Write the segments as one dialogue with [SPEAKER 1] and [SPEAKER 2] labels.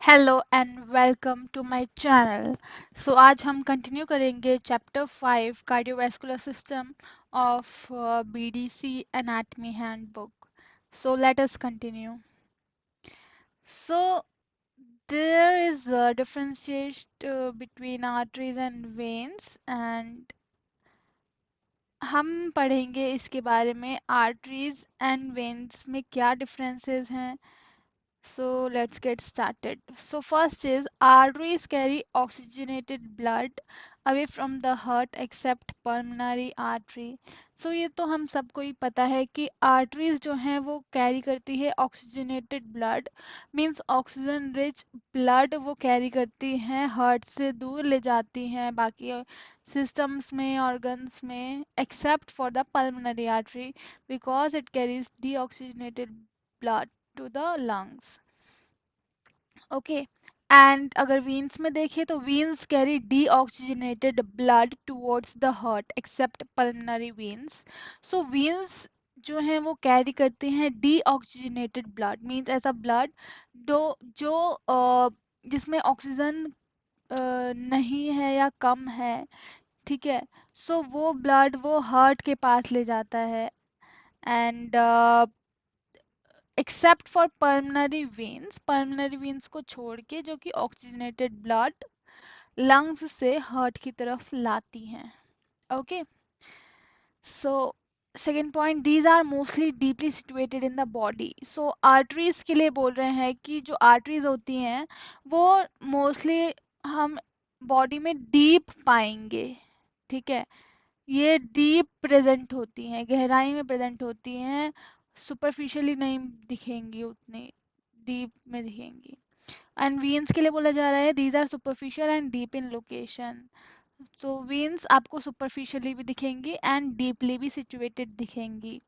[SPEAKER 1] Hello and welcome to my channel. So आज हम continue करेंगे chapter 5 cardiovascular system of BDC anatomy handbook. So let us continue. So there is a differentiation between arteries and veins and हम पढ़ेंगे इसके बारे में arteries and veins में क्या differences हैं. So let's get started. So first is arteries carry oxygenated blood away from the heart except pulmonary artery. So ये तो हम सबको ही पता है कि arteries जो हैं वो carry करती है oxygenated blood, means oxygen rich blood वो carry करती हैं, heart से दूर ले जाती हैं बाकी systems में organs में except for the pulmonary artery because it carries deoxygenated blood to the lungs. Okay. And अगर वीन्स में देखें तो veins carry deoxygenated blood towards the heart except pulmonary veins. So veins जो हैं वो कैरी करते हैं डीऑक्सीजनेटेड ब्लड, मींस ऐसा ब्लड जो जिसमें ऑक्सीजन नहीं है या कम है. ठीक है. सो वो ब्लड वो हार्ट के पास ले जाता है. And except for pulmonary veins को छोड़ के जो कि ऑक्सीजनेटेड ब्लड लंग्स से हार्ट की तरफ लाती हैं. Okay. So second point, these are mostly deeply situated in the body. So arteries के लिए बोल रहे हैं कि जो आर्टरीज होती हैं वो मोस्टली हम बॉडी में डीप पाएंगे. ठीक है. ये डीप प्रेजेंट होती हैं, गहराई में प्रेजेंट होती हैं, सुपरफिशियली नहीं दिखेंगी, उतनी डीप में दिखेंगी. एंड वीन्स के लिए बोला जा रहा है these are superficial and deep in location. So veins आपको सुपरफिशियली भी दिखेंगी एंड डीपली भी सिचुएटेड दिखेंगी.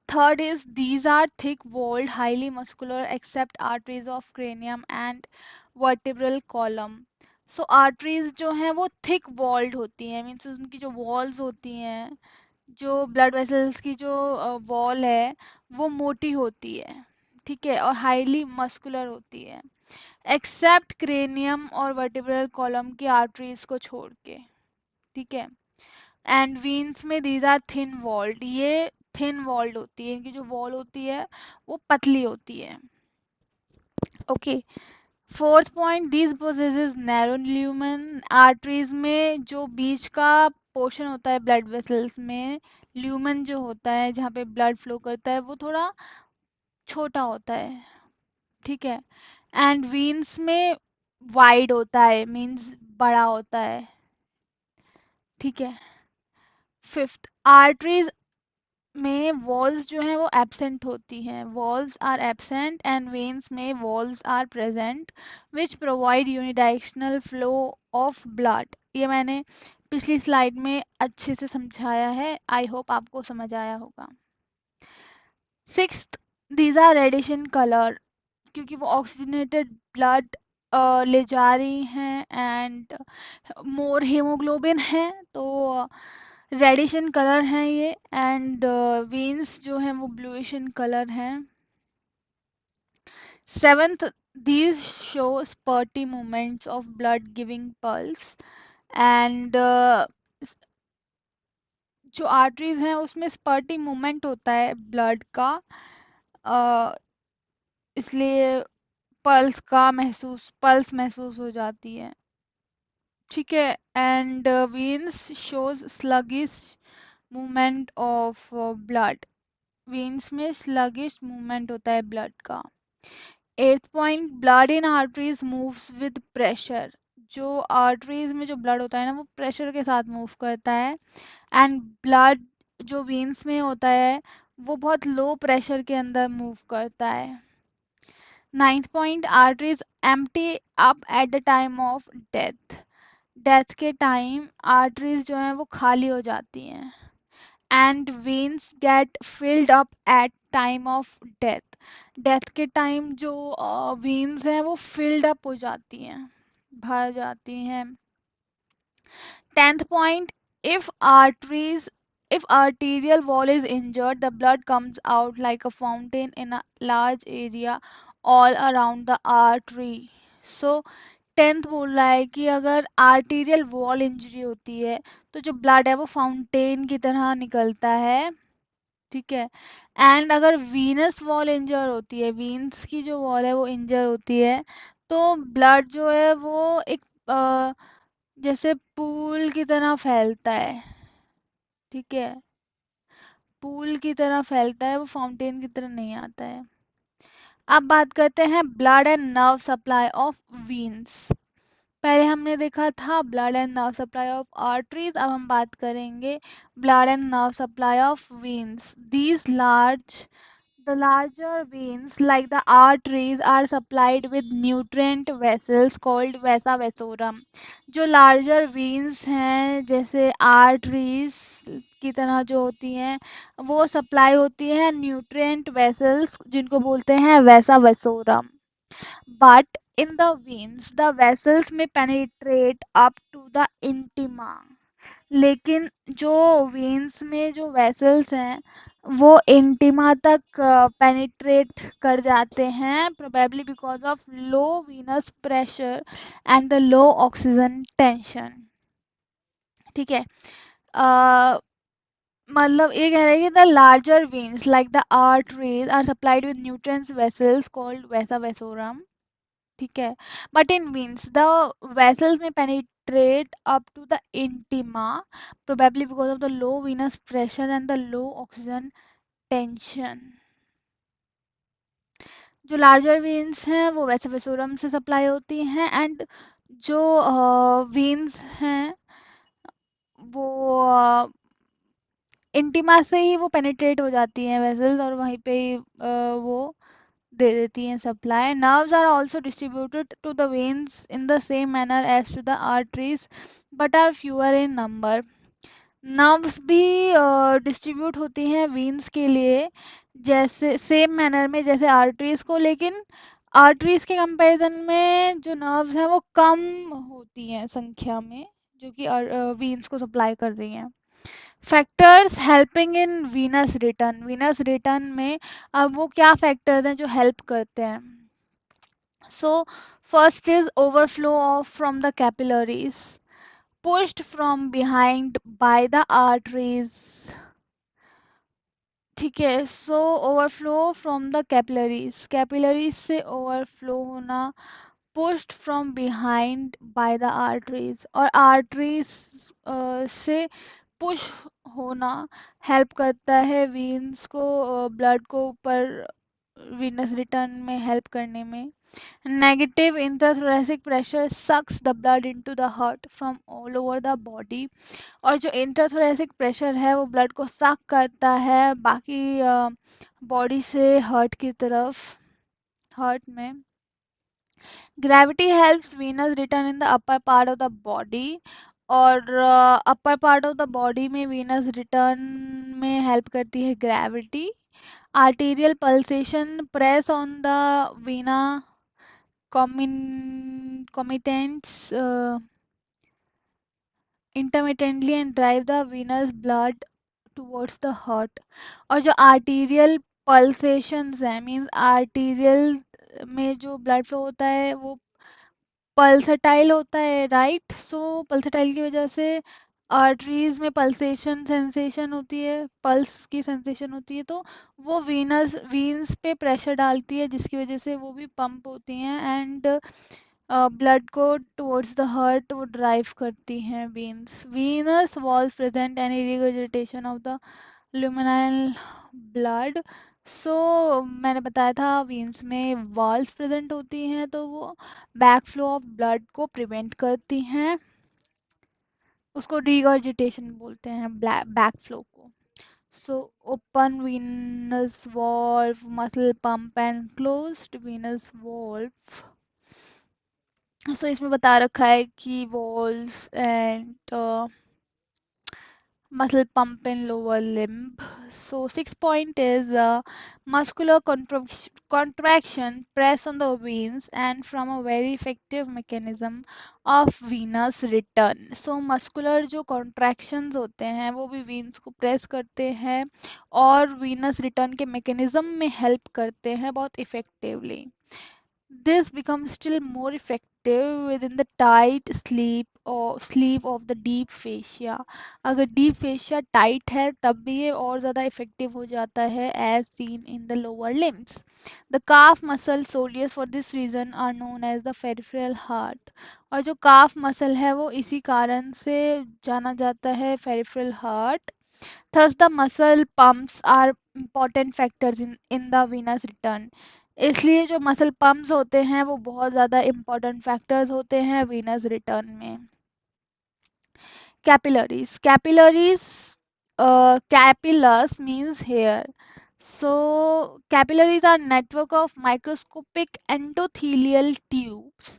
[SPEAKER 1] Third is these are thick walled highly muscular except arteries of cranium and vertebral column. So arteries जो हैं वो थिक वॉल्ड होती हैं, मीन्स उनकी जो वॉल्स होती हैं, जो ब्लड वेसल्स की जो वॉल है वो मोटी होती है. ठीक है. और हाईली मस्कुलर होती है एक्सेप्ट क्रेनियम और वर्टिब्रल कॉलम की आर्टरीज को छोड़ के. ठीक है. एंड वीन्स में दीज आर थिन वॉल्ड, ये थिन वॉल्ड होती है, इनकी जो वॉल होती है वो पतली होती है. Okay. Fourth point, these possesses narrow lumen. Arteries में जो बीच का पोर्शन होता है ब्लड वेसल्स में, ल्यूमेन जो होता है जहाँ पे ब्लड फ्लो करता है वो थोड़ा छोटा होता है. ठीक है. एंड वीन्स में वाइड होता है, मीन्स बड़ा होता है. ठीक है. फिफ्थ, आर्टरीज में वॉल्स जो हैं वो एब्सेंट होती हैं, valves are absent and veins में valves are present which provide unidirectional flow of blood. ये मैंने पिछली स्लाइड में अच्छे से समझाया है, आई होप आपको समझ आया होगा. Sixth, these are reddish in colour, क्योंकि वो ऑक्सीजनेटेड ब्लड ले जा रही हैं एंड मोर हीमोग्लोबिन है तो रेडिश इन कलर हैं ये. एंड वेन्स जो हैं वो ब्लूइश इन कलर हैं. Seventh, these show spurty movements of blood giving pulse and जो आर्टरीज हैं उसमें स्पर्टी मूवमेंट होता है ब्लड का, uh, इसलिए पल्स महसूस हो जाती है. ठीक है. And veins shows sluggish movement of blood, veins में स्लगिश मूवमेंट होता है ब्लड का. Eighth point, blood in arteries moves with pressure. जो आर्टरीज में जो ब्लड होता है ना वो प्रेशर के साथ मूव करता है एंड ब्लड जो वेन्स में होता है वो बहुत लो प्रेशर के अंदर मूव करता है. Ninth point, arteries empty up at the time of death. Death के टाइम आर्टरीज जो हैं वो खाली हो जाती हैं and veins get filled up at time of death. Death के टाइम जो वेन्स हैं वो फिल्ड अप हो जाती हैं, भर जाती हैं. 10th point, if arteries if arterial wall is injured, the blood comes out like a fountain in a large area all around the artery. So tenth बोल रहा है कि अगर आर्टीरियल वॉल इंजरी होती है तो जो ब्लड है वो फाउंटेन की तरह निकलता है, ठीक है। एंड अगर वीनस वॉल इंजर होती है, वीन्स की जो वॉल है वो इंजर होती है, तो ब्लड जो है वो एक जैसे पूल की तरह फैलता है, ठीक है। पूल की तरह फैलता है, वो फाउंटेन की तरह नहीं आता है। अब बात करते हैं blood and nerve supply of veins. पहले हमने देखा था blood and nerve supply of arteries, अब हम बात करेंगे blood and nerve supply of veins. These large The larger veins, like the arteries, are supplied with nutrient vessels called vasa vasorum. जो larger veins हैं जैसे arteries की तरह जो होती हैं, वो supply होती हैं nutrient vessels जिनको बोलते हैं vasa vasorum. But in the veins, the vessels may penetrate up to the intima. लेकिन जो वेन्स में जो वेसल्स हैं वो इंटिमा तक पेनिट्रेट कर जाते हैं, probably because of low venous pressure and the low oxygen tension, ठीक है। अ, मतलब ये कह रहे हैं कि the larger veins like the arteries are supplied with nutrients vessels called vasa vasorum, ठीक है। But in veins the vessels may penetrate up to the intima, probably because of the low venous pressure and the low oxygen tension. जो larger veins हैं वो वैसे वेसोरम से supply होती हैं, and जो veins हैं वो इंटिमा से ही वो पेनिट्रेट हो जाती हैं वेसल्स, और वहीं पे ही वो दे देती हैं supply. Nerves are also distributed to the veins in the same manner as to the arteries but are fewer in number. Nerves भी डिस्ट्रीब्यूट होती हैं वेन्स के लिए जैसे सेम मैनर में जैसे आर्टरीज को, लेकिन आर्टरीज के कंपैरिजन में जो नर्व्स हैं वो कम होती हैं संख्या में, जो कि वेन्स को सप्लाई कर रही हैं। Factors helping in Venus return में अब वो क्या फैक्टर्स हैं जो हेल्प करते हैं। So first is overflow of from the capillaries, pushed from behind by the arteries, ठीक है। So overflow from the capillaries, capillaries से ओवरफ्लो होना, pushed from behind by the arteries, और आर्टरीज से पुश होना हेल्प करता है वीन्स को, ब्लड को ऊपर वीनस रिटर्न में हेल्प करने में। Negative intrathoracic pressure sucks the blood into the heart from all over the body, और जो इंट्राथोरेसिक प्रेशर है वो ब्लड को सक करता है बाकी बॉडी से हार्ट की तरफ, हार्ट में। Gravity helps venous return in the upper part of the body, और upper part of the body में वीनस रिटर्न में हेल्प करती है gravity. Arterial pulsation press on the vena commitants intermittently and drive the venous blood towards the heart। और जो arterial pulsations हैं means arterial में जो ब्लड फ्लो होता है वो पल्सटाइल होता है, राइट। सो पल्सटाइल की वजह से आर्टरीज में पल्सेशन सेंसेशन होती है, पल्स की सेंसेशन होती है, तो वो वीन्स पे प्रेशर डालती है जिसकी वजह से वो भी पंप होती हैं एंड ब्लड को टुवर्ड्स द हार्ट वो ड्राइव करती हैं veins. Venous valves prevent any regurgitation of the luminal blood. So मैंने बताया था वीन्स में वॉल्स प्रेजेंट होती हैं तो वो बैक फ्लो ऑफ ब्लड को प्रिवेंट करती हैं, उसको रिगर्जिटेशन बोलते हैं बैक फ्लो को। So open venous valve muscle pump and closed venous valve. So इसमें बता रखा है कि valves and muscle pump in lower limb. So, sixth point is muscular contraction, press on the veins, and from a very effective mechanism of venous return. So, muscular जो contractions होते हैं वो भी veins को press करते हैं और venous return के mechanism में help करते हैं बहुत effectively. This becomes still more effective within the tight sleeve of the deep fascia. अगर deep fascia tight है तब भी ये और ज़्यादा effective हो जाता है as seen in the lower limbs. The calf muscle soleus for this reason are known as the peripheral heart. और जो calf muscle है वो इसी कारण से जाना जाता है peripheral heart. Thus, the muscle pumps are important factors in the venous return. इसलिए जो मसल पम्प्स होते हैं वो बहुत ज़्यादा इम्पोर्टेंट फैक्टर्स होते हैं वीनस रिटर्न में. Capillaries capillus means hair. So capillaries are network of microscopic endothelial tubes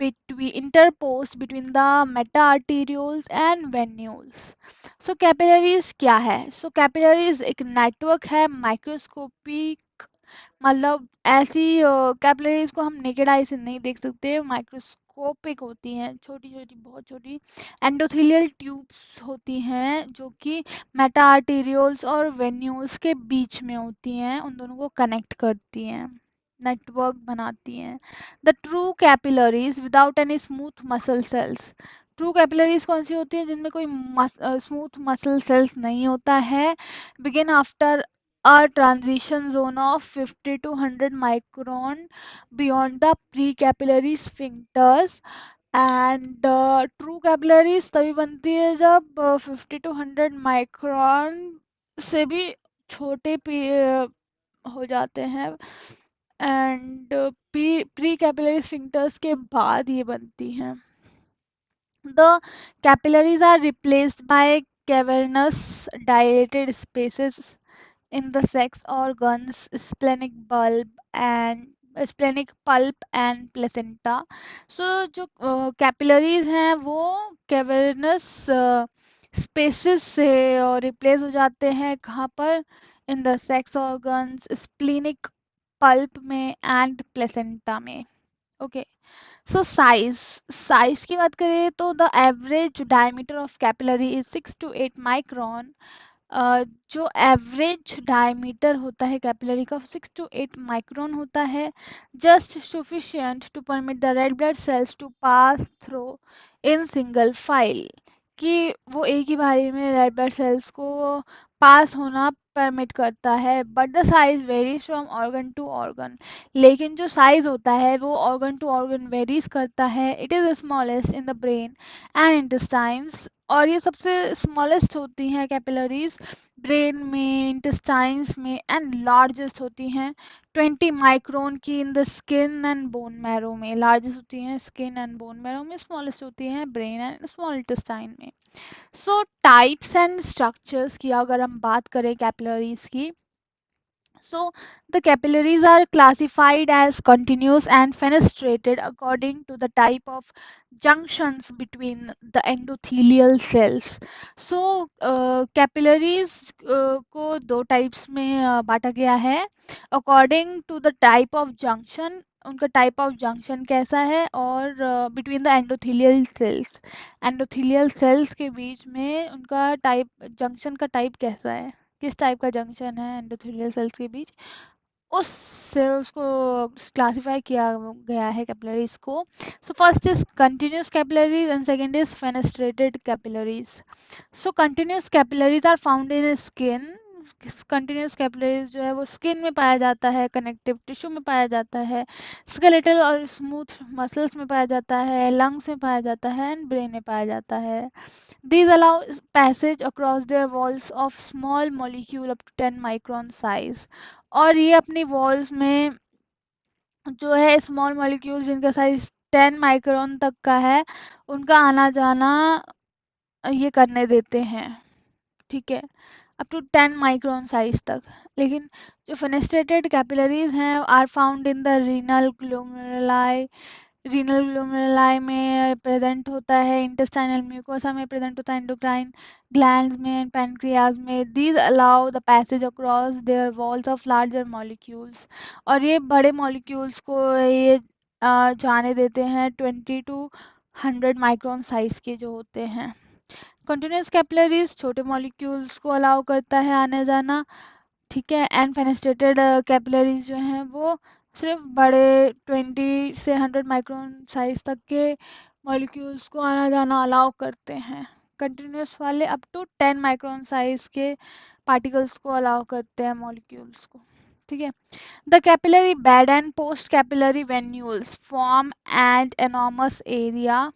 [SPEAKER 1] interposed between the meta-arterioles and venules. So capillaries क्या है? So capillaries एक नेटवर्क है माइक्रोस्कोपिक, मतलब ऐसी कैपिलरीज को हम नेकेड आई से नहीं देख सकते, माइक्रोस्कोपिक होती हैं, छोटी छोटी बहुत छोटी एंडोथेलियल ट्यूब्स होती हैं जो कि मेटा आर्टेरियोल्स और वेन्यूल्स के बीच में होती हैं, उन दोनों को कनेक्ट करती हैं, नेटवर्क बनाती हैं. The true capillaries without any smooth muscle cells. True capillaries कौन सी होती है? जिनमें कोई स्मूथ मसल सेल्स नहीं होता है. Begin after a transition zone of 50 to 100 micron beyond the precapillary sphincters. And true capillaries तभी बनती है जब 50 to 100 माइक्रोन से भी छोटे हो जाते हैं, एंड प्री कैपिलरी स्फिंक्टर्स के बाद ये बनती हैं. The capillaries are replaced by cavernous dilated spaces in the sex organs, splenic pulp and placenta. So जो capillaries हैं वो cavernous spaces से और replace हो जाते हैं कहाँ पर? In the sex organs, splenic pulp में and placenta में. Okay. सो साइज की बात करें तो the average diameter of capillary is 6 to 8 micron. जो एवरेज डायमीटर होता है कैपिलरी का 6 to 8 माइक्रोन होता है. Just sufficient to permit the red blood cells to pass through in single file, कि वो एक ही बारी में रेड ब्लड सेल्स को पास होना परमिट करता है. But the size varies from organ to organ. लेकिन जो साइज होता है वो ऑर्गन टू ऑर्गन वेरीज करता है. It is smallest in the brain and intestines. और ये सबसे स्मॉलेस्ट होती हैं कैपिलरीज ब्रेन में, इंटेस्टाइन्स में, एंड लार्जेस्ट होती हैं 20 माइक्रोन की in the skin and bone marrow में. लार्जेस्ट होती हैं स्किन एंड बोन मैरो में, स्मॉलेस्ट होती हैं ब्रेन एंड स्मॉल इंटेस्टाइन में. सो टाइप्स एंड स्ट्रक्चर्स की अगर हम बात करें कैपिलरीज की, so the capillaries are classified as continuous and fenestrated according to the type of junctions between the endothelial cells. So capillaries को दो types में बांटा गया है according to the type of junction. उनका टाइप ऑफ जंक्शन कैसा है और between the endothelial cells, endothelial cells के बीच में उनका टाइप, जंक्शन का टाइप कैसा है, किस टाइप का जंक्शन है एंडोथेलियल सेल्स के बीच, उससे उसको क्लासिफाई किया गया है कैपिलरीज को. So first is continuous capillaries and second is fenestrated capillaries. So continuous capillaries are found in skin. Continuous capillaries जो है वो स्किन में पाया जाता है, कनेक्टिव टिश्यू में पाया जाता है, स्केलेटल और स्मूथ मसल्स में पाया जाता है, लंग्स में पाया जाता है एंड ब्रेन में पाया जाता है. These allow passage across their walls of small molecule up to 10 micron size. और ये अपनी walls में जो है स्मॉल मॉलिक्यूल जिनका साइज 10 माइक्रोन तक का है उनका आना जाना ये करने देते हैं, ठीक है, अप टू 10 माइक्रोन साइज तक. लेकिन जो फेनेस्ट्रेटेड कैपिलरीज हैं are found in the renal glomeruli, renal glomeruli में प्रेजेंट होता है, इंटेस्टाइनल म्यूकोसा में प्रेजेंट होता है, एंडोक्राइन ग्लैंड्स में, पैनक्रियाज में। These allow the passage across their walls of larger molecules. और ये बड़े मॉलिक्यूल्स को ये जाने देते हैं 20 to 100 माइक्रोन साइज के जो होते हैं। कंटिन्यूस कैपिलरीज छोटे मॉलिक्यूल्स को अलाउ करता है आने जाना, ठीक है। एंड फेनेस्ट्रेटेड कैपिलरीज जो हैं वो सिर्फ बड़े 20 से 100 माइक्रोन साइज तक के मॉलिक्यूल्स को आना जाना अलाउ करते हैं। कंटिन्यूस वाले अप टू 10 माइक्रोन साइज के पार्टिकल्स को अलाउ करते हैं मॉलिक्यूल्स को, ठीक है। The capillary bed and post capillary venules form and enormous area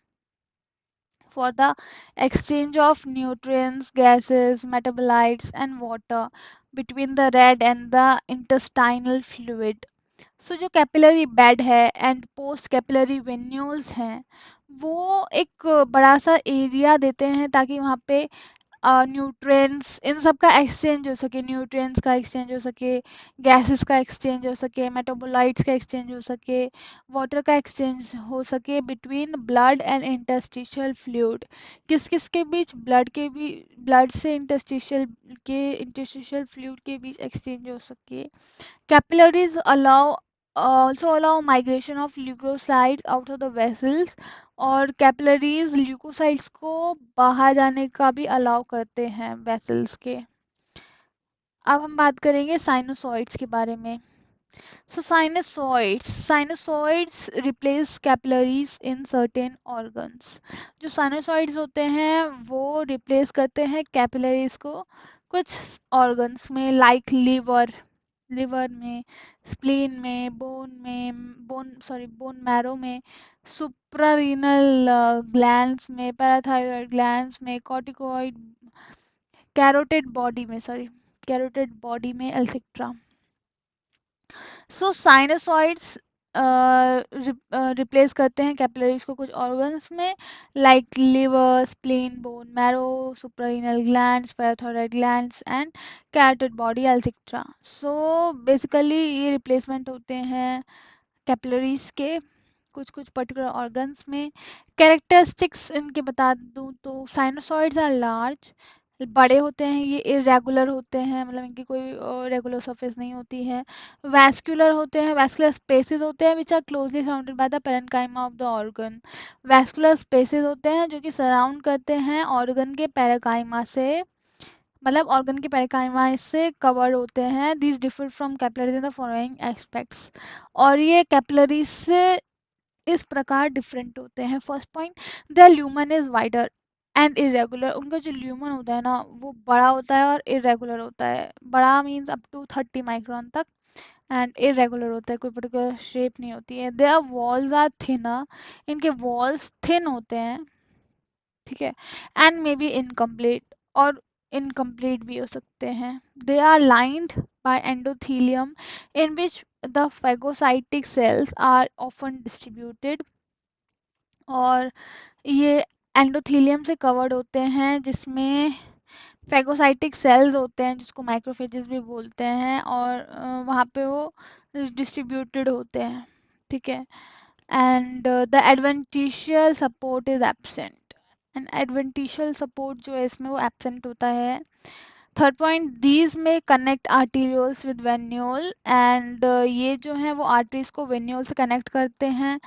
[SPEAKER 1] for the exchange of nutrients, gases, metabolites, and water between the red and the intestinal fluid. So जो capillary bed है and post capillary venules हैं वो एक बड़ा सा area देते हैं ताकि वहाँ पे न्यूट्रिएंट्स इन सब का एक्सचेंज हो सके, न्यूट्रिएंट्स का एक्सचेंज हो सके, गैसेस का एक्सचेंज हो सके, मेटाबोलाइट्स का एक्सचेंज हो सके, वाटर का एक्सचेंज हो सके between blood and interstitial fluid. किस किस के बीच? ब्लड के भी, ब्लड से इंटरस्टिशियल फ्लूइड के बीच एक्सचेंज हो सके। Capillaries also allow migration of leukocytes out of the vessels, और कैपिलरीज ल्यूकोसाइट्स को बाहर जाने का भी अलाउ करते हैं वेसल्स के। अब हम बात करेंगे साइनोसॉइड्स के बारे में। So sinusoids replace capillaries in certain organs. जो साइनोसॉइड्स होते हैं वो रिप्लेस करते हैं कैपिलरीज को कुछ ऑर्गन्स में, लाइक लिवर में, स्प्लीन में, बोन मैरो में, सुप्रारीनल ग्लैंड्स में, पैराथायरॉइड ग्लैंड्स में, कॉर्टिकॉइड कैरोटिड बॉडी में, एल्सेट्रा। सो साइनोसॉइड्स रिप्लेस करते हैं कैपिलरीज को कुछ ऑर्गन्स में, like liver, spleen, bone marrow, suprarenal glands, parathyroid glands and carotid body, etcetera. So basically ये रिप्लेसमेंट होते हैं कैपिलरीज के कुछ कुछ पर्टिकुलर ऑर्गन्स में। कैरेक्टरिस्टिक्स इनके बता दूं तो साइनोसॉइड्स आर लार्ज, बड़े होते हैं, ये इरेगुलर होते हैं, मतलब इनकी कोई रेगुलर सरफेस नहीं होती है। वैस्कुलर होते हैं, वैस्कुलर स्पेसेस होते हैं which are closely surrounded by the parenchyma of the organ. Vascular spaces होते हैं जो कि सराउंड करते हैं ऑर्गन के पेरेकाइमा से, मतलब ऑर्गन के पेरेकाइमा से कवर होते हैं। These differ from capillaries in the following aspects. और ये कैपिलरीज से इस प्रकार डिफरेंट होते हैं। First point, the lumen is wider and irregular. उनका जो ल्यूमन होता है ना वो बड़ा होता है और इरेगुलर होता है। बड़ा मीन्स अप टू 30 माइक्रोन तक, एंड इरेगुलर होता है, कोई पर्टिकुलर शेप नहीं होती है। देयर वॉल्स आर थिनर, इनके वॉल्स थिन होते हैं, ठीक है। एंड मे बी इनकम्प्लीट, और इनकम्प्लीट भी हो सकते हैं। They are lined by endothelium in which the phagocytic cells are often distributed। और ये एंडोथीलियम से कवर्ड होते हैं जिसमें फेगोसाइटिक सेल्स होते हैं जिसको माइक्रोफेजेस भी बोलते हैं, और वहाँ पे वो डिस्ट्रीब्यूटेड होते हैं, ठीक है। And the adventitial support is absent, and adventitial support जो है इसमें वो एब्सेंट होता है। थर्ड पॉइंट, दीज में connect arterioles with venule, and ये जो है वो आर्टरीज को वेन्यूल से कनेक्ट करते हैं,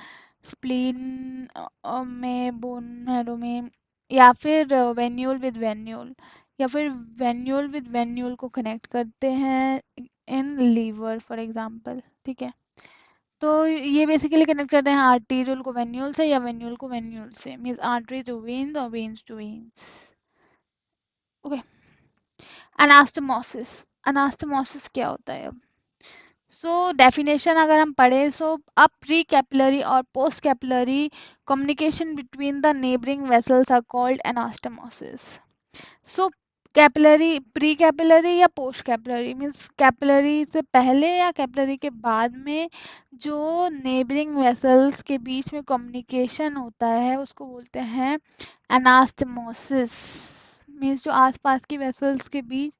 [SPEAKER 1] स्प्लीन में, बोन मैरो में, या फिर वेन्यूल विद वेन्यूल, या फिर वेन्यूल विद वेन्यूल को कनेक्ट करते हैं इन लीवर फॉर एग्जांपल, ठीक है। तो ये बेसिकली कनेक्ट करते हैं आर्टीरियल को वेन्यूल से या वेन्यूल को वेन्यूल से, मींस आर्टरी टू वेन्स और veins to veins, okay. Anastomosis, anastomosis क्या होता है अब? डेफिनेशन अगर हम पढ़ें, अ प्री कैपिलरी और post capillary communication between the neighboring vessels are called anastomosis। So capillary, pre capillary या पोस्ट कैपिलरी, मीन्स कैपिलरी से पहले या कैपिलरी के बाद में जो नेबरिंग वेसल्स के बीच में कम्युनिकेशन होता है उसको बोलते हैं एनास्टमोसिस। मीन्स जो आसपास की वेसल्स के बीच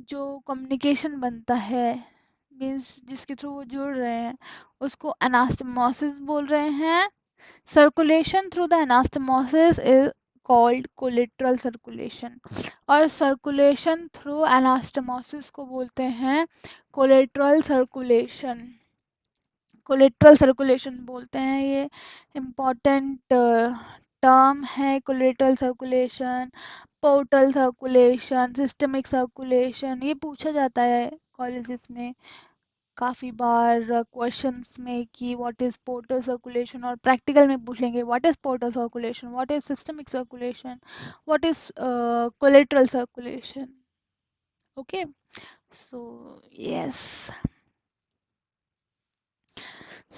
[SPEAKER 1] जो कम्युनिकेशन बनता है, मीन्स जिसके थ्रू वो जुड़ रहे हैं, उसको एनास्टमोसिस बोल रहे हैं। Circulation through the anastomosis is called collateral circulation, और circulation through anastomosis को बोलते हैं collateral circulation. कोलेट्रल सर्कुलेशन बोलते हैं ये इम्पोर्टेंट टर्म है. Collateral circulation, portal circulation, systemic circulation, ये पूछा जाता है कॉलेजेस में काफ़ी बार क्वेश्चंस में कि व्हाट इज़ पोर्टल सर्कुलेशन, और प्रैक्टिकल में पूछेंगे what is portal circulation, what is systemic circulation, what is collateral circulation. Okay, so yes.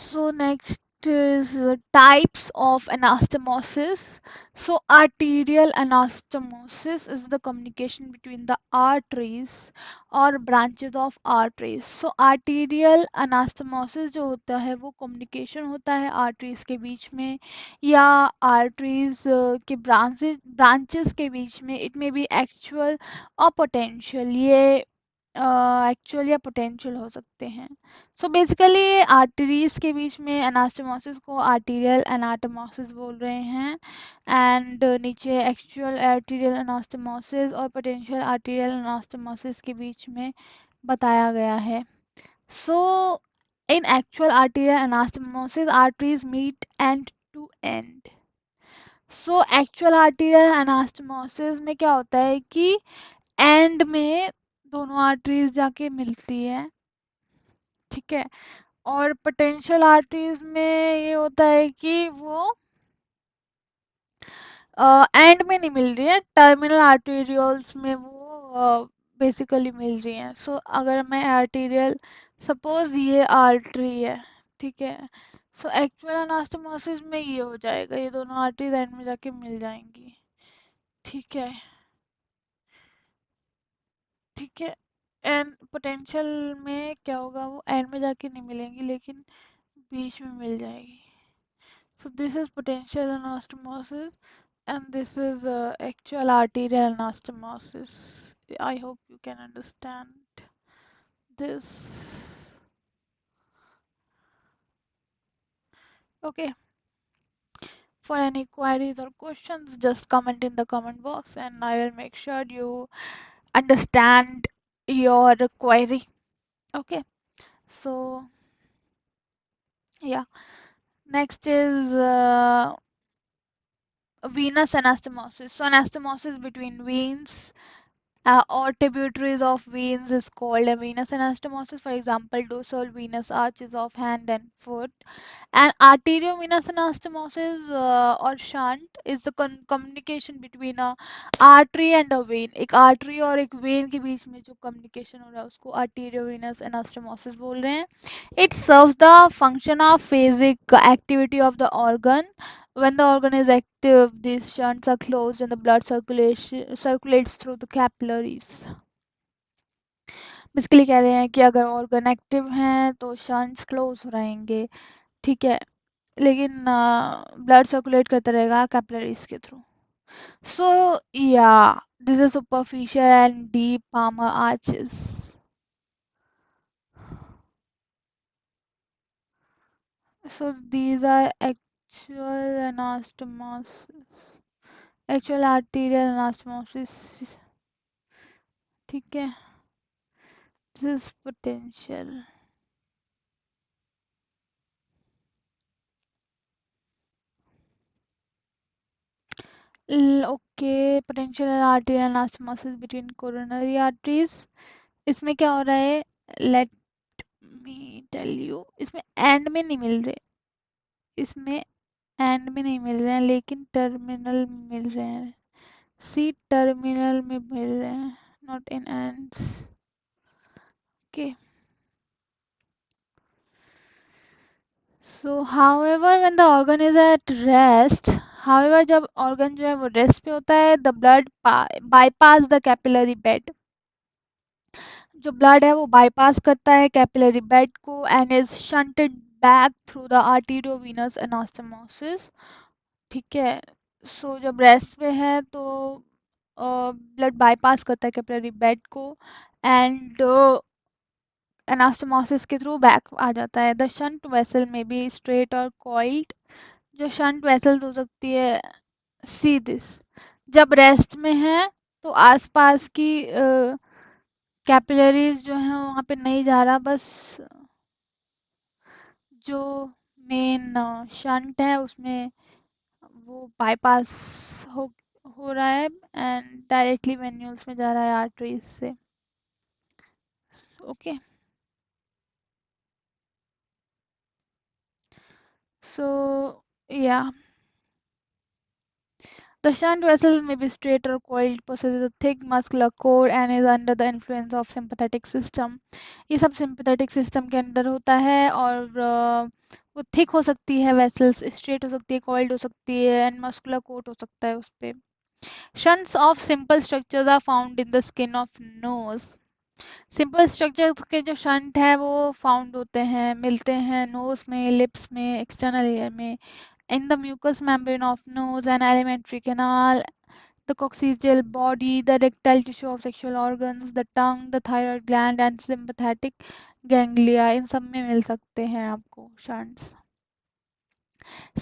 [SPEAKER 1] So next is types of anastomosis. So arterial anastomosis is the communication between the arteries or branches of arteries. So arterial anastomosis जो होता है वो communication होता है arteries के बीच में या arteries के branches के बीच में. It may be actual or potential. ये एक्चुअल या पोटेंशियल हो सकते हैं. सो बेसिकली आर्टरीज के बीच में एनास्टोमोसिस को आर्टीरियल एनाटोमोसिस बोल रहे हैं. एंड नीचे एक्चुअल आर्टीरियल एनास्टोमोसिस और पोटेंशियल आर्टीरियल एनास्टोमोसिस के बीच में बताया गया है. So in actual arterial anastomosis arteries meet end to end. So actual arterial anastomosis में क्या होता है कि एंड में दोनों आर्टरीज जाके मिलती है. ठीक है. और पोटेंशियल आर्टरीज में ये होता है कि वो एंड में नहीं मिल रही है, टर्मिनल आर्टेरियोल्स में वो बेसिकली मिल रही हैं. सो अगर मैं आर्टेरियल, सपोज ये आर्टरी है, ठीक है, सो एक्चुअल अनास्टोमोसिस में ये हो जाएगा, ये दोनों आर्टरीज एंड में जाके मिल जाएंगी. ठीक है. ठीक है. एंड पोटेंशियल में क्या होगा, वो एंड में जाके नहीं मिलेंगी लेकिन बीच में मिल जाएगी. So this is potential anastomosis and this is actual arterial anastomosis. I hope you can understand this. Okay. For any queries or questions, just comment in the comment box and I will make sure you understand your query. Okay. So yeah. Next is venous anastomosis. So anastomosis between veins or tributaries of veins is called a venous anastomosis. For example, dorsal venous arches of hand and foot. And arteriovenous anastomosis or shunt is the communication between a artery and a vein. एक artery और एक vein के बीच में जो communication हो रहा है उसको arteriovenous anastomosis बोल रहे हैं. It serves the function of phasic activity of the organ. When the organ is active, these shunts are closed and the blood circulation circulates through the capillaries. Basically कह रहे हैं कि अगर ऑर्गन एक्टिव हैं तो शंट्स क्लोज हो रहेंगे. ठीक है. लेकिन ब्लड सर्कुलेट करता रहेगा कैपिलरीज के थ्रू. सो या this is superficial and deep palmar arches. So these are actual anastomosis, actual arterial anastomosis. ठीक है. This is potential. Okay, potential arterial anastomosis between coronary arteries. इसमें क्या हो रहा है, let me tell you, इसमें एंड में नहीं मिल रहे, इसमें एंड में नहीं मिल रहे हैं लेकिन टर्मिनल में मिल रहे हैं. सी टर्मिनल में मिल रहे हैं, not in ends. Okay. So however when the organ is at rest, however जब ऑर्गन जो है वो रेस्ट पे होता है, the blood bypass the capillary bed. जो ब्लड है वो बाईपास करता है कैपिलरी बेड को and is shunted back through the arteriovenous anastomosis. ठीक है. सो जब रेस्ट पे है तो ब्लड बाईपास करता है कैपिलरी बेड को एंड एनास्टोमोसिस के थ्रू बैक आ जाता है. द शंट वेसल में बी स्ट्रेट और कॉइल्ड. जो शंट वेसल्स हो सकती है, सी दिस, जब रेस्ट में है तो आसपास की कैपिलरीज जो है वहां पे नहीं जा रहा, बस जो मेन शंट है उसमें वो बाईपास हो हो रहा है एंड डायरेक्टली वेन्यूल्स में जा रहा है आर्टरीज से। ओके, सो या the shunt vessel may be straight or coiled, possesses a thick muscular core and is under the influence of sympathetic system. ये सब sympathetic system के अंदर होता है और वो thick हो सकती है, vessels straight हो सकती है, coiled हो सकती है and muscular coat हो सकता है उस पे। Shunts of simple structures are found in the skin of nose. Simple structures के जो शंट है वो फाउंड होते हैं, मिलते हैं नोज में, लिप्स में, एक्सटर्नल एयर में, in the mucous membrane of nose and alimentary canal, the coccygeal body, the rectal tissue of sexual organs, the tongue, the thyroid gland and sympathetic ganglia, इन सब में मिल सकते हैं आपको shunts.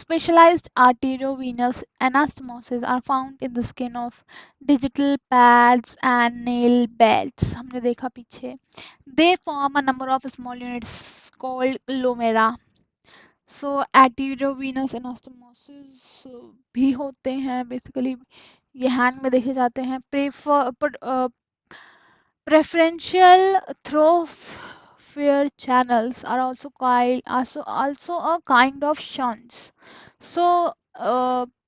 [SPEAKER 1] Specialized arteriovenous anastomosis are found in the skin of digital pads and nail beds, हमने देखा पीछे। They form a number of small units called lomera. So arteriovenous anastomosis भी होते हैं बेसिकली, ये हैंड में देखे जाते हैं। Preferential thoroughfare channels are also a kind of shunts. So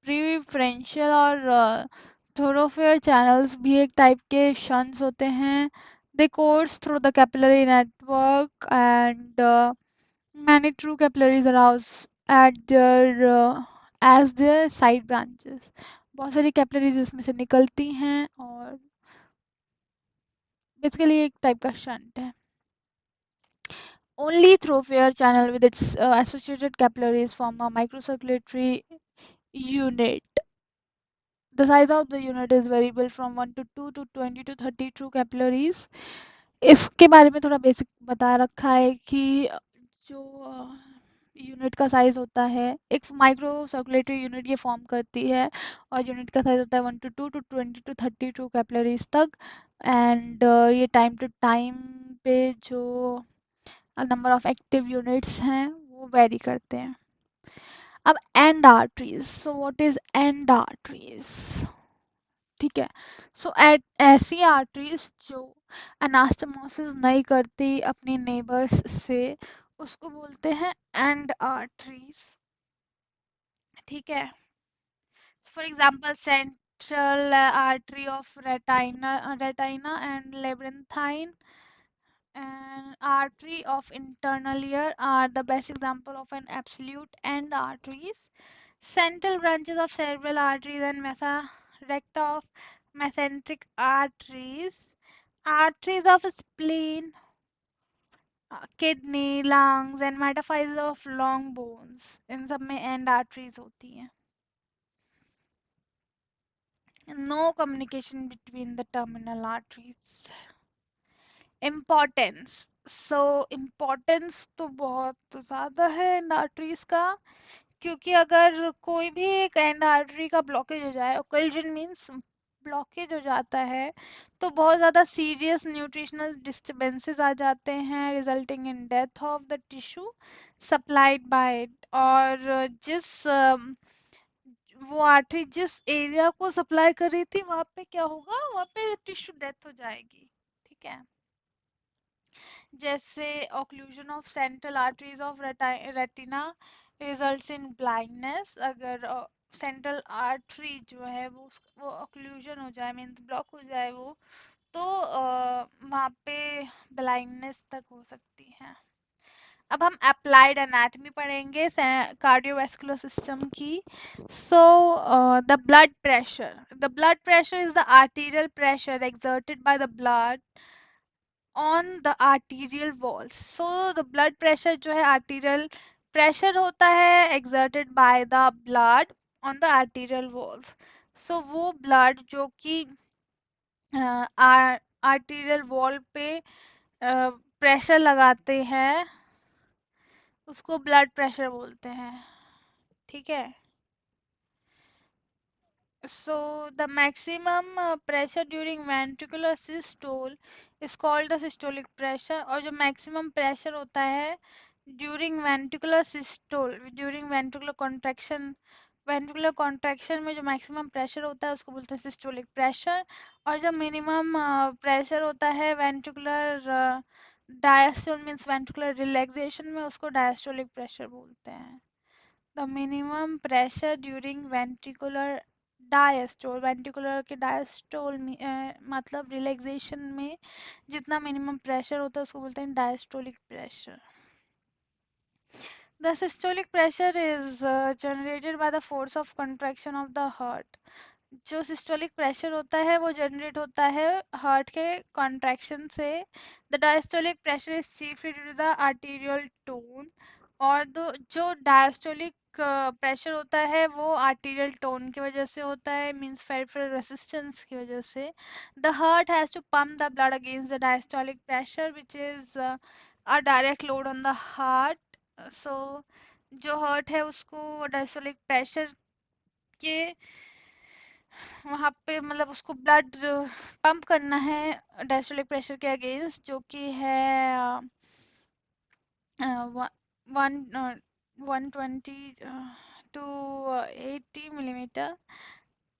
[SPEAKER 1] preferential और thoroughfare channels भी एक टाइप के shunts होते हैं। They course through the capillary network and many true capillaries arouse at their as their side branches. बहुत सारी capillaries इसमें से निकलती हैं और बेसिकली एक टाइप का शंट है। Only thoroughfare channel with its associated capillaries form a microcirculatory unit. The size of the unit is variable from 1 to 2 to 20 to 30 true capillaries. इसके बारे में थोड़ा बेसिक बता रखा है कि जो यूनिट का साइज होता है, एक माइक्रो सर्कुलेटरी यूनिट ये फॉर्म करती है और यूनिट का साइज होता है 1 to 2 to 20 to 30 true capillaries तक एंड ये टाइम टू टाइम पे जो नंबर ऑफ एक्टिव यूनिट्स हैं वो वेरी करते हैं। अब and arteries, so what is and arteries? ठीक है, सो ऐसी आर्टरीज जो अनास्टोमोसिस नहीं करती अपनी नेबर्स से उसको बोलते हैं एंड आर्टरीज। ठीक है, for example central artery of retina and labyrinthine and artery of internal ear are the best example of an absolute end arteries. Central branches of cerebral arteries and meso recta of mesenteric arteries. Arteries of spleen, kidney, lungs and metaphyses of long bones. इन सब में end arteries होती हैं. No communication between the terminal arteries. Importance, so importance तो बहुत ज़्यादा है and arteries का, क्योंकि अगर कोई भी एक एंड आर्टरी का ब्लॉकेज हो जाए, ओकल्जन मीन्स ब्लॉकेज हो जाता है, तो बहुत ज़्यादा सीरियस न्यूट्रिशनल डिस्टर्बेंसेस आ जाते हैं resulting in death of the tissue supplied by it. और वो आर्टरी जिस एरिया को सप्लाई कर रही थी वहाँ पे क्या होगा, वहाँ पे टिश्यू डेथ हो जाएगी। ठीक है, जैसे occlusion of central arteries of retina results in blindness। अगर सेंट्रल आर्टरी जो है वो occlusion हो जाए, मीन्स ब्लॉक हो जाए वो, तो वहाँ पे ब्लाइंडनेस तक हो सकती है। अब हम अप्लाइड एनाटॉमी पढ़ेंगे कार्डियोवैस्कुलर सिस्टम की। So the blood pressure is the arterial pressure exerted by the blood on the arterial walls. So the blood pressure जो है arterial pressure होता है exerted by the blood on the arterial walls. So वो blood जो कि arterial wall पे pressure लगाते हैं उसको blood pressure बोलते हैं। ठीक है। So the maximum pressure during ventricular systole is called the systolic pressure, और जो maximum pressure होता है during ventricular systole, during ventricular contraction में जो maximum pressure होता है उसको बोलते हैं systolic pressure, और जो minimum pressure होता है ventricular diastole means ventricular relaxation में, उसको diastolic pressure बोलते हैं। The minimum pressure during ventricular diastole, ventricular के diastole में मतलब रिलैक्सेशन में जितना मिनिमम प्रेशर होता है उसको बोलते हैं diastolic pressure. The systolic pressure is generated by the force of contraction of the heart. जो सिस्टोलिक प्रेशर होता है वो जनरेट होता है हार्ट के कॉन्ट्रैक्शन से। The diastolic pressure is chiefly due to the arterial tone, और जो डायस्टोलिक प्रेशर होता है वो आर्टीरियल टोन की वजह से होता है, मींस पेरिफेरल रेजिस्टेंस की वजह से। The heart has to pump the blood against the diastolic pressure which is a direct load on the heart. So जो हार्ट है उसको डायस्टोलिक प्रेशर के वहां पे मतलब उसको ब्लड पंप करना है डायस्टोलिक प्रेशर के अगेंस्ट, जो कि है one 120 to 80 millimetre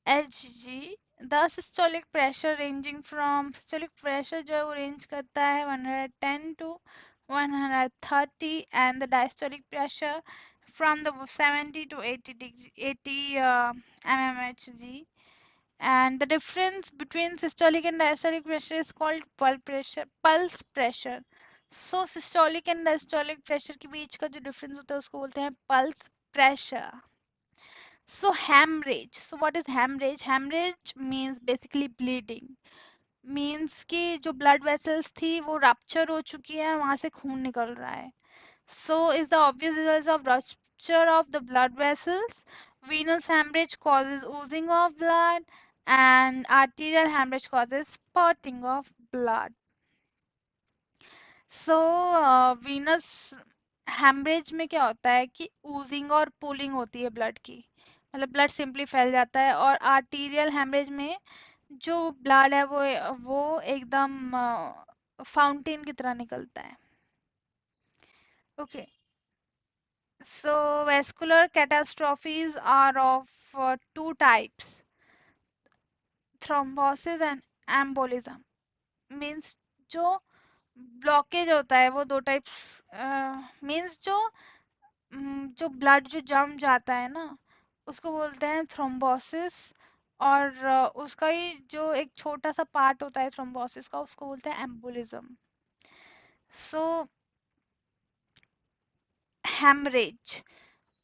[SPEAKER 1] Hg। The systolic pressure ranging from, systolic pressure जो है वो रेंज करता है 110 to 130, and the diastolic pressure from the 70 to 80 degree 80 mmHg, and the difference between systolic and diastolic pressure is called pulse pressure. So systolic and diastolic pressure के बीच का जो difference होता है उसको बोलते हैं pulse pressure. So hemorrhage, so what is hemorrhage? Hemorrhage means basically bleeding, means कि जो blood vessels थी वो rupture हो चुकी है, वहां से खून निकल रहा है। So is the obvious result of rupture of the blood vessels. Venous hemorrhage causes oozing of blood, and arterial hemorrhage causes spurting of blood. So venous hemorrhage में क्या होता है कि oozing और pooling होती है blood की, मतलब blood simply फैल जाता है, और arterial hemorrhage में जो blood है वो एकदम फाउंटेन की तरह निकलता है। Okay. So vascular catastrophes are of two types, thrombosis and embolism. Means जो ब्लॉकेज होता है वो दो टाइप्स, मीन्स जो ब्लड जो जम जाता है ना उसको बोलते हैं थ्रोम्बोसिस, और उसका ही जो एक छोटा सा पार्ट होता है थ्रोम्बोसिस का उसको बोलते हैं embolism. So haemorrhage,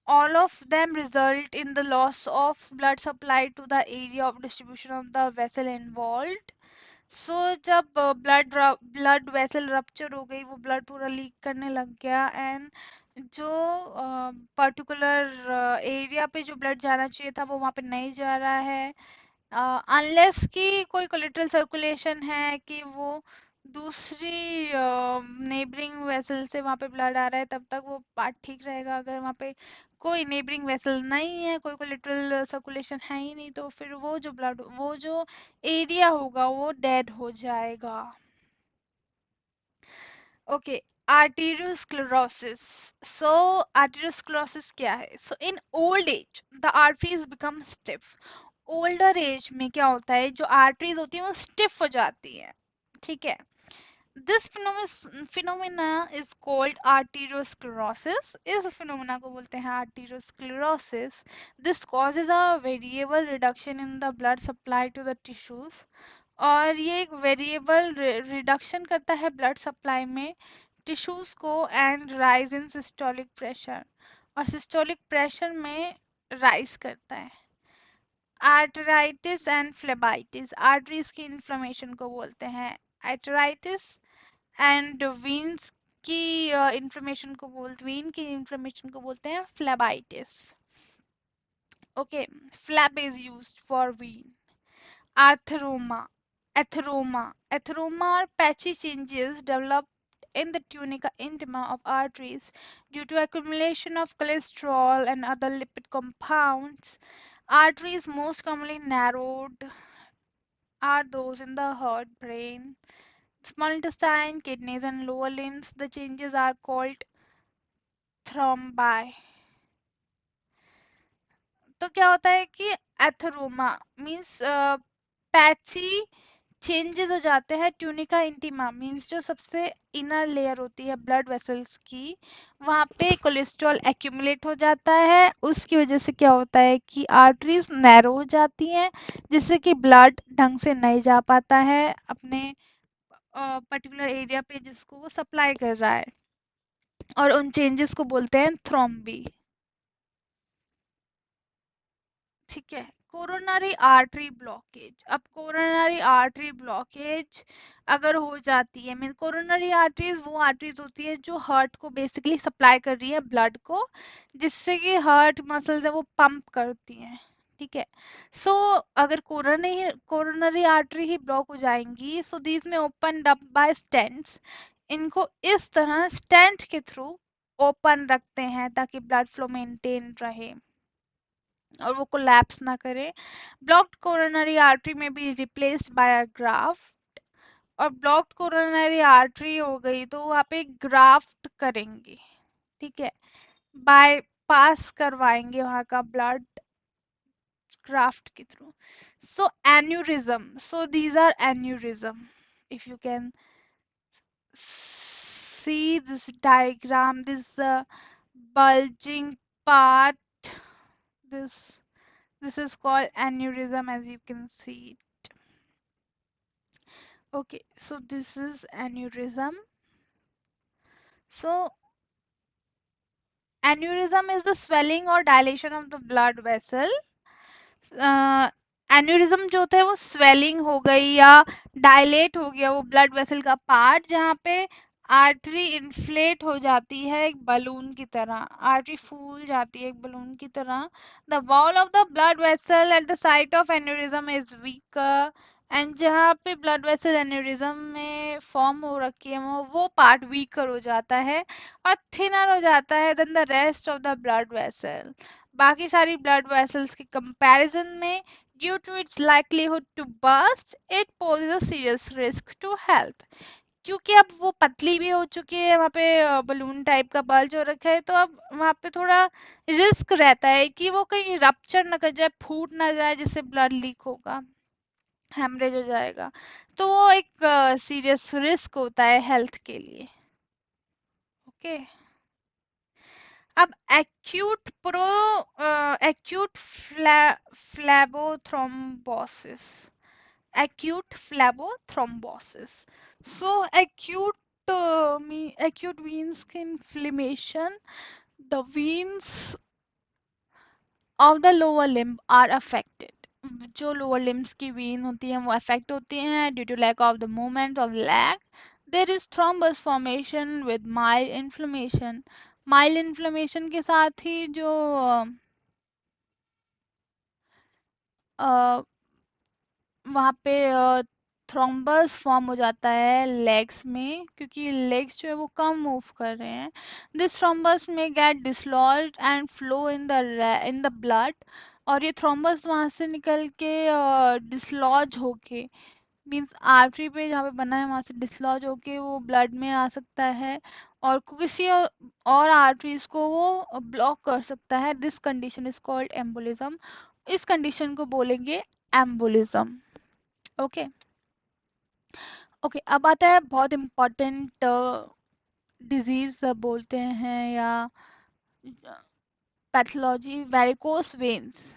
[SPEAKER 1] all of them result in the loss of blood supply to the area of distribution of the vessel involved. So जब blood vessel rupture हो गई, वो blood पूरा लीक करने लग गया, एंड जो पर्टिकुलर एरिया पे जो ब्लड जाना चाहिए था वो वहाँ पे नहीं जा रहा है, अनलेस कि कोई कोलेटरल सर्कुलेशन है कि वो दूसरी नेबरिंग वेसल से वहाँ पे ब्लड आ रहा है, तब तक वो पार्ट ठीक रहेगा। अगर वहाँ पे कोई नेबरिंग वेसल नहीं है, कोई कोलेटरल सर्कुलेशन है ही नहीं, तो फिर वो जो एरिया होगा वो डेड हो जाएगा। Okay, arteriosclerosis. So arteriosclerosis क्या है? So in old age the arteries become stiff. Older age में क्या होता है, जो आर्टरीज होती है वो स्टिफ हो जाती है, ठीक है। This phenomena is called arteriosclerosis. इस फिनोमिना को बोलते हैं arteriosclerosis. This causes a variable reduction in the blood supply to the tissues, और ये एक वेरिएबल रिडक्शन करता है ब्लड सप्लाई में टिश्यूज को, and rise in systolic pressure, और सिस्टोलिक प्रेशर में राइज करता है। आर्टराइटिस एंड फ्लेबाइटिस, आर्टरीज की इन्फ्लेमेशन को बोलते हैं आर्टराइटिस, एंड वीन्स की वीन की इन्फ्लेमेशन को बोलते हैं phlebitis. Okay, phleb is used for vein. Arthroma, atheroma, atheroma are patchy changes developed in the tunica intima of arteries due to accumulation of cholesterol and other lipid compounds. Arteries most commonly narrowed are those in the heart, brain, small intestine, kidneys, and lower limbs. The changes are called thrombi. तो क्या होता है कि एथरोमा means patchy changes हो जाते हैं tunica intima means जो सबसे इनर लेयर होती है ब्लड वेसल्स की वहां पे कोलेस्ट्रॉल एक्यूमुलेट हो जाता है उसकी वजह से क्या होता है कि आर्टरीज नैरो हो जाती हैं जिससे कि ब्लड ढंग से नहीं जा पाता है अपने पर्टिकुलर एरिया पे जिसको वो सप्लाई कर रहा है और उन चेंजेस को बोलते हैं थ्रोम्बी ठीक है कोरोनरी आर्टरी ब्लॉकेज अब कोरोनरी आर्टरी ब्लॉकेज अगर हो जाती है मीन कोरोनरी आर्टरीज वो आर्टरीज होती है जो हार्ट को बेसिकली सप्लाई कर रही है ब्लड को जिससे कि हार्ट मसल्स है वो पंप करती हैं ठीक है सो अगर कोरोनरी आर्टरी ही ब्लॉक हो जाएंगी सो दीज में ओपन अप बाय स्टेंट्स इनको इस तरह स्टेंट के थ्रू ओपन रखते हैं ताकि ब्लड फ्लो मेंटेन रहे और वो कोलैप्स ना करे ब्लॉक्ड कोरोनरी आर्टरी में be replaced by a graft और ब्लॉक्ड कोरोनरी आर्टरी हो गई तो वहाँ पे ग्राफ्ट करेंगे ठीक है बाय पास करवाएंगे वहाँ का ब्लड ग्राफ्ट के through so aneurysm so these are aneurysm if you can see this diagram this bulging part this this is called aneurysm as you can see. Okay, so this is aneurysm. So aneurysm is the swelling or dilation of the blood vessel. Aneurysm जो होता है वो swelling हो गई या dilate हो गया वो ब्लड वेसल का पार्ट जहाँ पे आर्टरी इन्फ्लेट हो जाती है एक बलून की तरह आर्टरी फूल जाती है एक बलून की तरह the wall of the blood vessel at the site of aneurysm is weaker and जहाँ पे ब्लड वेसल एन्यूरिज्म में फॉर्म हो रखी है वो पार्ट वीकर हो जाता है और थिनर हो जाता है then the rest of the blood vessel बाकी सारी ब्लड वेसल्स के कंपैरिजन में due to its likelihood to burst it poses a serious risk to health क्योंकि अब वो पतली भी हो चुकी है वहाँ पे बलून टाइप का बल्ज हो रखा है तो अब वहाँ पे थोड़ा रिस्क रहता है कि वो कहीं रप्चर ना कर जाए फूट ना जाए जिससे ब्लड लीक होगा हेमरेज हो जाएगा तो वो एक सीरियस रिस्क होता है हेल्थ के लिए ओके अब acute फ्लैबोथ्रोम्बोसिस acute phlebothrombosis so acute veins inflammation the veins of the lower limb are affected जो लोअर लिम्स की वेन होती हैं वो अफेक्ट होती हैं due to lack of the movement of leg there is thrombus formation with mild inflammation के साथ ही जो वहाँ पे थ्रोम्बस फॉर्म हो जाता है लेग्स में क्योंकि लेग्स जो है वो कम मूव कर रहे हैं दिस थ्रोम्बस में get dislodged and flow in the blood और ये थ्रोम्बस वहाँ से निकल के डिसलॉज होके मीन्स आर्टरी पे जहाँ पे बना है वहाँ से डिसलॉज होके वो ब्लड में आ सकता है और किसी और आर्टरीज को वो ब्लॉक कर सकता है this condition is called embolism इस कंडीशन को बोलेंगे एम्बोलिज्म ओके ओके अब आता है बहुत इम्पोर्टेंट डिजीज बोलते हैं या pathology varicose veins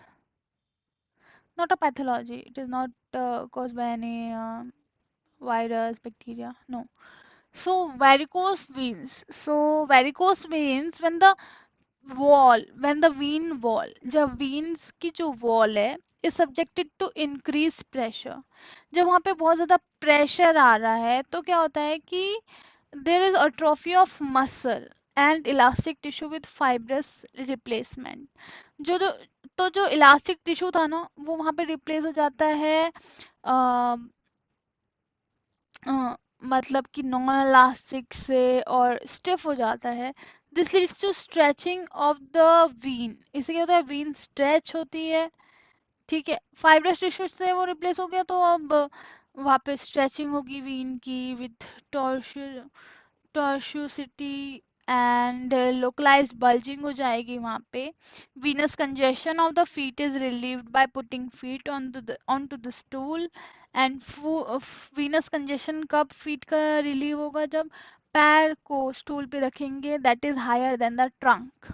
[SPEAKER 1] not a pathology it is not caused by any virus bacteria no so varicose veins when the vein wall जब veins की जो wall है is subjected to increased pressure जब वहाँ पे बहुत ज़्यादा प्रेशर आ रहा है तो क्या होता है कि there is atrophy of muscle and elastic tissue with fibrous replacement जो जो तो जो इलास्टिक टिश्यू था ना वो वहाँ पे रिप्लेस हो जाता है मतलब कि नॉन इलास्टिक से और स्टिफ हो जाता है। This leads to stretching of the vein. इससे क्या होता है, वीन स्ट्रेच होती है। ठीक है, फाइब्रस टिश्यू से वो रिप्लेस हो गया, तो अब वहाँ पे स्ट्रेचिंग होगी वीन की with tortuosity and localized bulging हो जाएगी वहाँ पे। venous congestion of the feet is relieved by putting feet onto the stool and venous congestion कब feet का relieve होगा, जब पैर को स्टूल पे रखेंगे, that is higher than the trunk,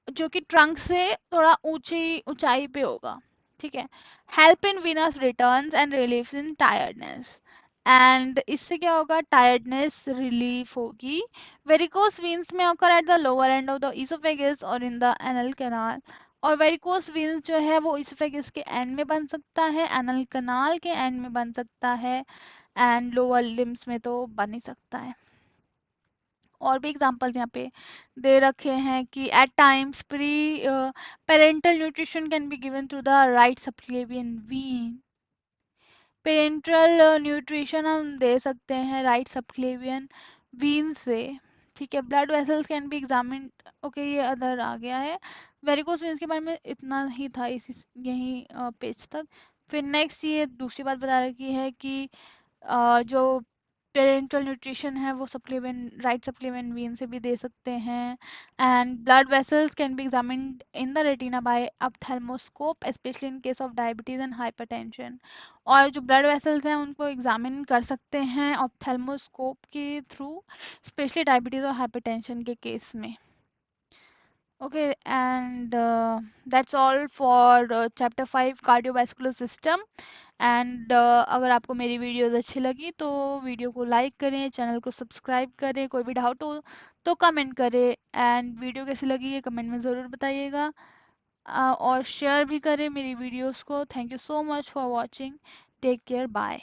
[SPEAKER 1] जो कि ट्रंक से थोड़ा ऊंची ऊंचाई पे होगा। ठीक है, help in Venus returns and relief in tiredness. And इससे क्या होगा, टायर्डनेस रिलीफ होगी। वेरिकोस वीन्स में occur at the lower end of the oesophagus और इन द एनल कैनाल। और वेरिकोस वीन्स जो है वो इसोफेगस के एंड में बन सकता है, एनल कैनाल के एंड में बन सकता है, एंड लोअर लिम्स में तो बन ही सकता है। और भी एग्जांपल्स यहाँ पे दे रखे हैं कि at times pre parenteral nutrition can be given to the right subclavian vein. Parenteral nutrition हम दे सकते हैं राइट सबक्लेवियन वीन से। ठीक है, blood vessels can B examine. Okay, ये अदर आ गया है। वेरिकोस वेन्स के बारे में इतना ही था इसी यही पेज तक। फिर नेक्स्ट ये दूसरी बात बता रखी है कि जो पेरेंटल न्यूट्रिशन है वो सप्लीमेंट राइट सप्लीमेंट वीन से भी दे सकते हैं। And blood vessels can be examined in the retina by ophthalmoscope specially in case of diabetes and hypertension. और जो ब्लड वेसल्स हैं उनको एग्जामिन कर सकते हैं ऑप्थेल्मोस्कोप के थ्रू, स्पेशली डायबिटीज और हाइपरटेंशन के केस में। Okay, and that's all for chapter 5 cardiovascular system. And अगर आपको मेरी वीडियोस अच्छी लगी तो वीडियो को लाइक करें, चैनल को सब्सक्राइब करें, कोई भी डाउट हो तो कमेंट करें, एंड वीडियो कैसी लगी ये कमेंट में ज़रूर बताइएगा। और शेयर भी करें मेरी वीडियोस को। Thank you so much for watching. Take care, bye.